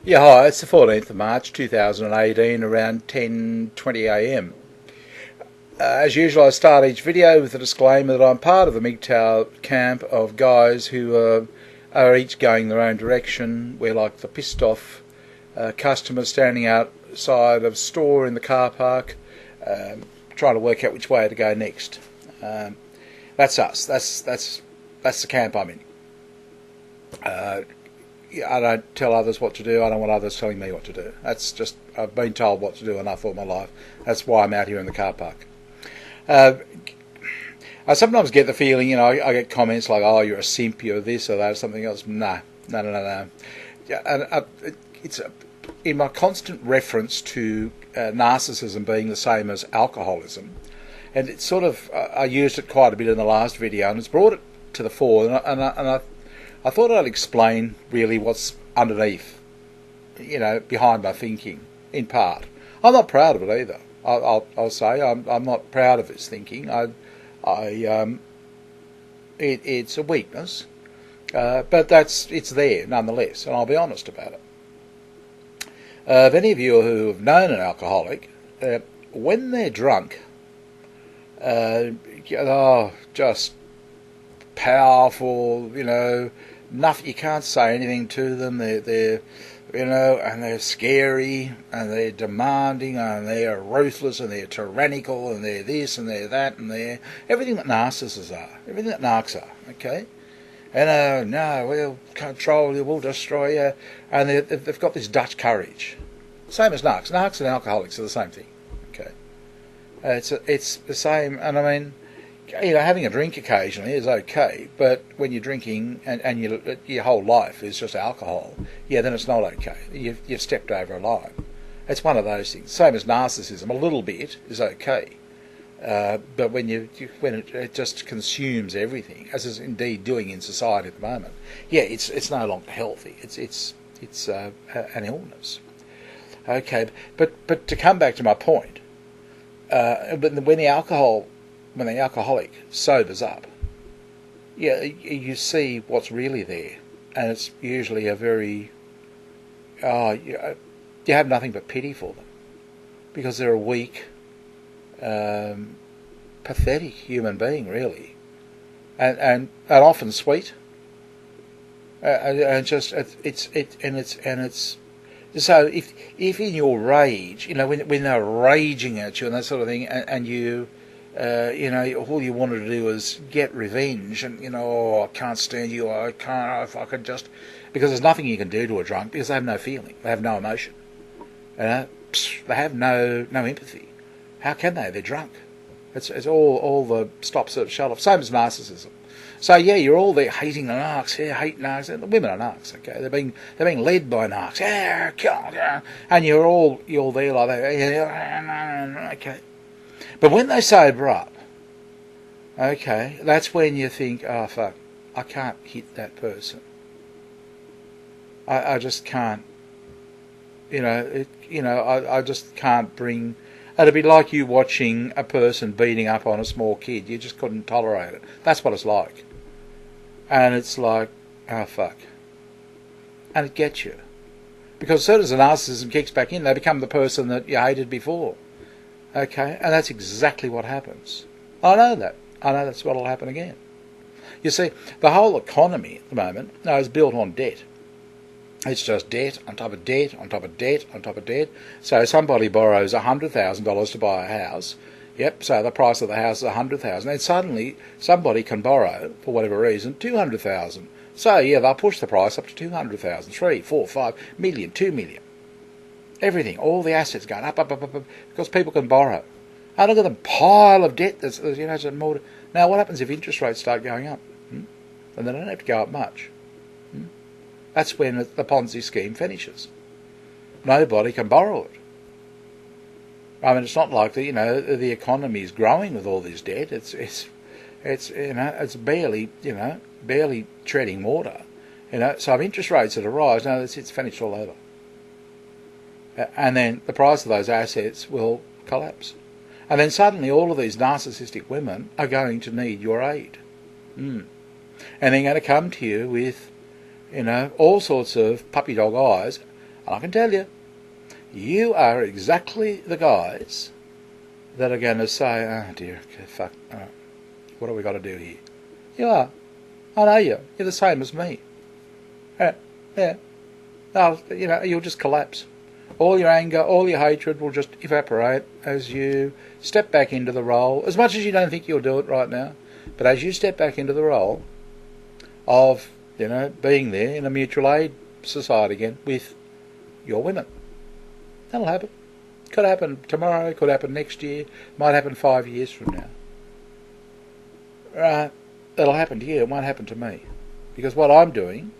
Yeah, hi, it's the 14th of March 2018 around 10:20 a.m. As usual, I start each video with a disclaimer that I'm part of the mgtow camp of guys who are each going their own direction. We're like the pissed off customers standing outside of a store in the car park trying to work out which way to go next. That's us. That's the camp I'm in. I don't tell others what to do. I don't want others telling me what to do. That's just, I've been told what to do enough all my life. That's why I'm out here in the car park. I sometimes get the feeling, I get comments like, "Oh, you're a simp, you're this or that, or something else." No. Yeah, and it's in my constant reference to narcissism being the same as alcoholism, and it's sort of I used it quite a bit in the last video, and it's brought it to the fore, and I thought I'd explain really what's underneath, behind my thinking, in part. I'm not proud of it either. I'll say I'm not proud of this thinking. It's a weakness, but it's there nonetheless, and I'll be honest about it. If any of you who have known an alcoholic, when they're drunk, just powerful, nothing, you can't say anything to them. They're and they're scary, and they're demanding, and they're ruthless, and they're tyrannical, and they're this, and they're that, and they're everything that narcissists are, everything that narcs are, okay? And no, we'll control you, we'll destroy you, and they've got this Dutch courage. Same as narcs. Narcs and alcoholics are the same thing, okay? It's the same, and I mean, having a drink occasionally is okay, but when you're drinking and your whole life is just alcohol, then it's not okay. You've stepped over a line. It's one of those things. Same as narcissism, a little bit is okay, but when it just consumes everything, as is indeed doing in society at the moment, it's no longer healthy. It's an illness. Okay, but to come back to my point, but when the alcoholic sobers up, you see what's really there, and it's usually a very, you have nothing but pity for them, because they're a weak, pathetic human being, really, and often sweet, and just it's. So if in your rage, when they're raging at you and that sort of thing, and you. All you wanted to do was get revenge, and I can't stand you. I can't. If I could just, because there's nothing you can do to a drunk, because they have no feeling, they have no emotion, they have no empathy. How can they? They're drunk. It's all the stops that shut off. Same as narcissism. So you're all there hating the narcs. Yeah, hate narcs. The women are narcs. Okay, they're being led by narcs. And you're all there like that. Okay. But when they sober up, okay, that's when you think, oh fuck, I can't hit that person. I just can't. I just can't bring. It'd be like you watching a person beating up on a small kid. You just couldn't tolerate it. That's what it's like. And it's like, oh fuck. And it gets you. Because as soon as the narcissism kicks back in, they become the person that you hated before. Okay, and that's exactly what happens. I know that. I know that's what will happen again. You see, the whole economy at the moment is built on debt. It's just debt on top of debt on top of debt on top of debt. So somebody borrows $100,000 to buy a house. Yep, so the price of the house is $100,000. And suddenly somebody can borrow, for whatever reason, $200,000. So they'll push the price up to $200,000, $3, $4, $5 million, $2 million. Everything, all the assets going up, because people can borrow. And look at the pile of debt that's more. Now, what happens if interest rates start going up? And they don't have to go up much. That's when the Ponzi scheme finishes. Nobody can borrow it. I mean, it's not like the economy is growing with all this debt. It's barely treading water. So if interest rates at a rise, it's finished all over. And then the price of those assets will collapse. And then suddenly all of these narcissistic women are going to need your aid. And they're going to come to you with, all sorts of puppy dog eyes And I can tell you, you are exactly the guys that are going to say, oh dear, okay, fuck, all right, what have we got to do here? You are. I know you. You're the same as me. Yeah. No, you'll just collapse. All your anger, all your hatred will just evaporate as you step back into the role, as much as you don't think you'll do it right now, but as you step back into the role of, being there in a mutual aid society again with your women. That'll happen. Could happen tomorrow, could happen next year, might happen 5 years from now. Right? That'll happen to you, it won't happen to me. Because what I'm doing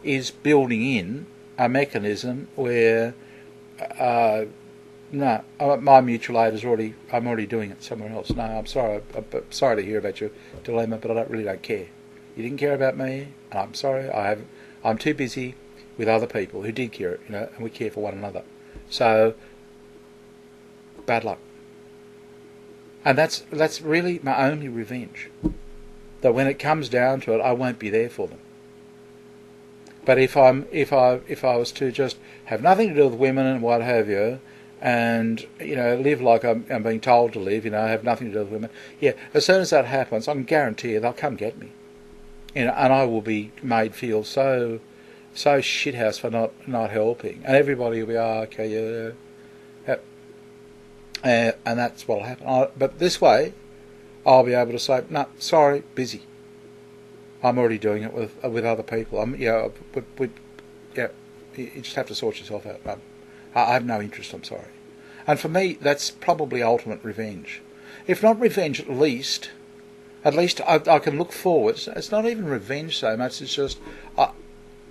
is building in a mechanism where my mutual aid I'm already doing it somewhere else. No, I'm sorry. I'm sorry to hear about your dilemma, but I really don't care. You didn't care about me, and I'm sorry. I'm too busy with other people who did care, and we care for one another. So, bad luck. And that's really my only revenge. That when it comes down to it, I won't be there for them. But if I was to just have nothing to do with women and what have you, and live like I'm being told to live, have nothing to do with women, yeah, as soon as that happens, I can guarantee you they'll come get me, and I will be made feel so shithouse for not helping, and everybody will be, okay, yeah, and that's what'll happen. But this way, I'll be able to say, no, sorry, busy. I'm already doing it with other people. You just have to sort yourself out. I have no interest, I'm sorry. And for me, that's probably ultimate revenge. If not revenge, at least I can look forward. It's not even revenge so much, it's just,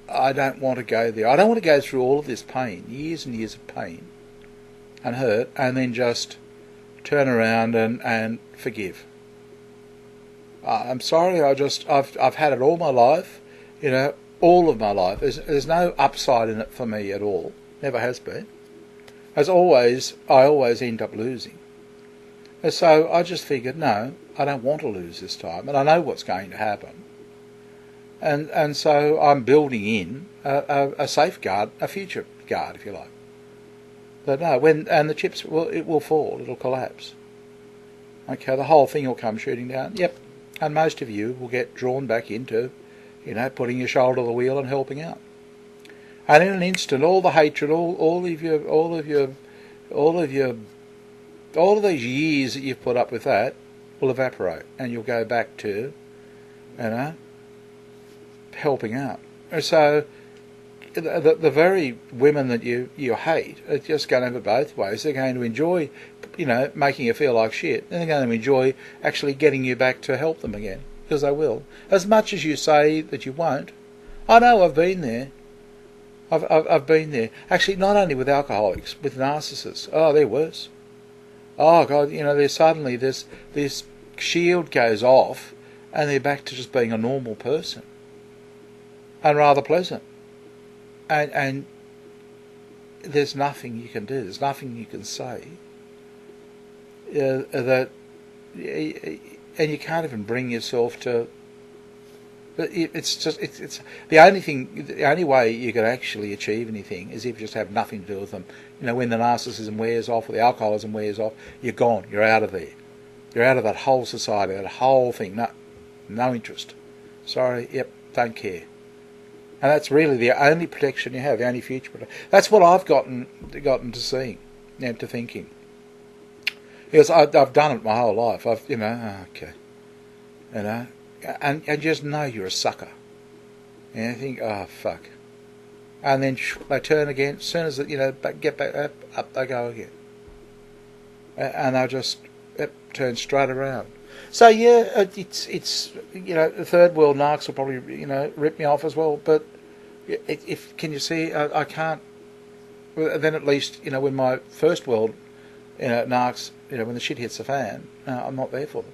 I don't want to go there. I don't want to go through all of this pain, years and years of pain and hurt, and then just turn around and forgive. I'm sorry, I've had it all my life, all of my life. There's no upside in it for me at all. Never has been. I always end up losing. And so I just figured, no, I don't want to lose this time, and I know what's going to happen. And so I'm building in a safeguard, a future guard, if you like. But no, and the chips will fall, it'll collapse. Okay, the whole thing will come shooting down. Yep. And most of you will get drawn back into, putting your shoulder to the wheel and helping out. And in an instant, all the hatred, all of these years that you've put up with that will evaporate, and you'll go back to, helping out. So the very women that you hate are just going to have it both ways. They're going to enjoy, making you feel like shit, and they're going to enjoy actually getting you back to help them again, because they will. As much as you say that you won't, I know I've been there. I've been there. Actually, not only with alcoholics, with narcissists. Oh, they're worse. Oh God, there's suddenly this shield goes off, and they're back to just being a normal person, and rather pleasant. And there's nothing you can do. There's nothing you can say and you can't even bring yourself to. It's the only thing. The only way you can actually achieve anything is if you just have nothing to do with them. When the narcissism wears off or the alcoholism wears off, you're gone. You're out of there. You're out of that whole society, that whole thing. No interest. Sorry. Yep. Don't care. And that's really the only protection you have, the only future protection. That's what I've gotten to seeing, to thinking. Because I've done it my whole life. And just know you're a sucker. And you think, oh fuck. And then they turn again. As soon as get back up they go again. And they'll just turn straight around. So yeah, it's the third world narcs will probably rip me off as well. But can you see? I can't. Then at least when my first world narcs, when the shit hits the fan, I'm not there for them.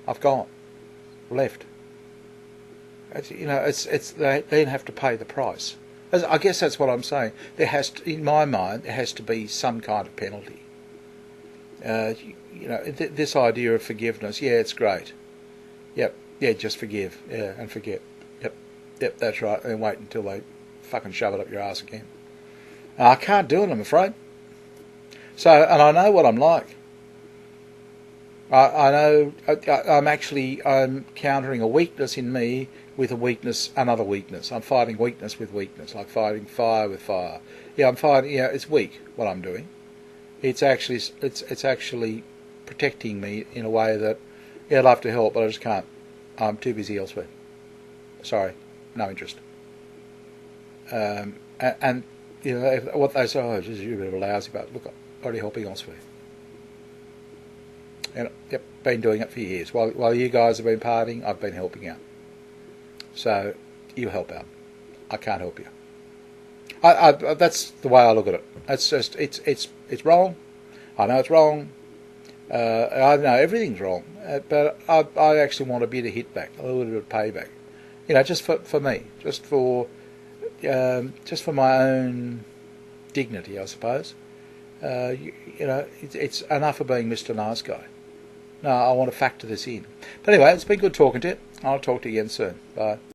I've gone, left. It's they then have to pay the price. I guess that's what I'm saying. There has to, in my mind, there has to be some kind of penalty. This idea of forgiveness, yeah, it's great. Yep, yeah, just forgive, yeah, and forget. Yep, that's right. And wait until they fucking shove it up your ass again. And I can't do it, I'm afraid. So, and I know what I'm like. I know I'm countering a weakness in me with a weakness, another weakness. I'm fighting weakness with weakness, like fighting fire with fire. Yeah, I'm fighting. Yeah, it's weak what I'm doing. It's actually protecting me in a way that, yeah, I'd love to help, but I just can't. I'm too busy elsewhere. Sorry, no interest. And you know what they say, oh, geez, you're a bit of a lousy, but look, I'm already helping elsewhere. And yep, been doing it for years. While you guys have been partying, I've been helping out. So you help out. I can't help you. That's the way I look at it. It's just it's wrong. I know it's wrong. I know everything's wrong, but I actually want a bit of hit back, a little bit of payback. You know, just for me, just for my own dignity, I suppose. You know, it's enough of being Mr. Nice Guy. No, I want to factor this in. But anyway, it's been good talking to you. I'll talk to you again soon. Bye.